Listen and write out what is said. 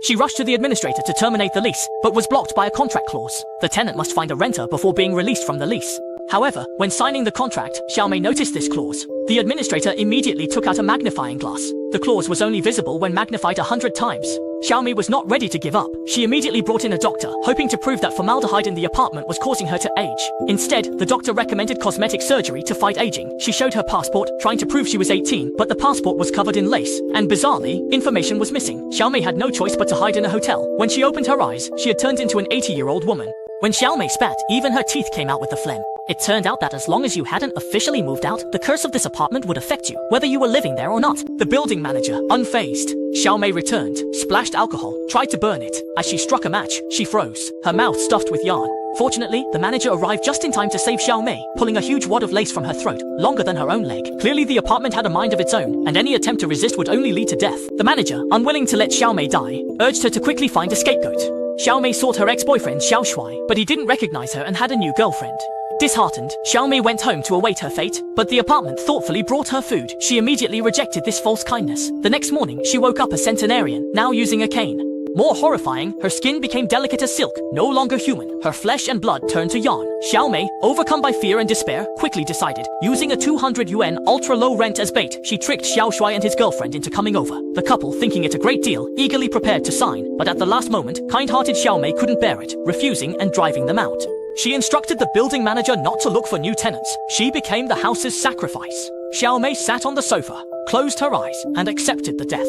She rushed to the administrator to terminate the lease, but was blocked by a contract clause. The tenant must find a renter before being released from the lease. However, when signing the contract, Xiaomei noticed this clause. The administrator immediately took out a magnifying glass. The clause was only visible when magnified 100 times. Xiaomei was not ready to give up. She immediately brought in a doctor, hoping to prove that formaldehyde in the apartment was causing her to age. Instead, the doctor recommended cosmetic surgery to fight aging. She showed her passport, trying to prove she was 18, but the passport was covered in lace, and bizarrely, information was missing. Xiaomei had no choice but to hide in a hotel. When she opened her eyes, she had turned into an 80-year-old woman. When Xiaomei spat, even her teeth came out with the phlegm. It turned out that as long as you hadn't officially moved out, the curse of this apartment would affect you, whether you were living there or not. The building manager, unfazed. Xiaomei returned, splashed alcohol, tried to burn it. As she struck a match, she froze, her mouth stuffed with yarn. Fortunately, the manager arrived just in time to save Xiaomei, pulling a huge wad of lace from her throat, longer than her own leg. Clearly the apartment had a mind of its own, and any attempt to resist would only lead to death. The manager, unwilling to let Xiaomei die, urged her to quickly find a scapegoat. Xiaomei sought her ex-boyfriend Xiao Shuai, but he didn't recognize her and had a new girlfriend. Disheartened, Xiaomei went home to await her fate, but the apartment thoughtfully brought her food. She immediately rejected this false kindness. The next morning, she woke up a centenarian, now using a cane. More horrifying, her skin became delicate as silk, no longer human. Her flesh and blood turned to yarn. Xiaomei, overcome by fear and despair, quickly decided. Using a 200 yuan ultra-low rent as bait, she tricked Xiao Shuai and his girlfriend into coming over. The couple, thinking it a great deal, eagerly prepared to sign, but at the last moment, kind-hearted Xiaomei couldn't bear it, refusing and driving them out. She instructed the building manager not to look for new tenants. She became the house's sacrifice. Xiaomei sat on the sofa, closed her eyes, and accepted the death.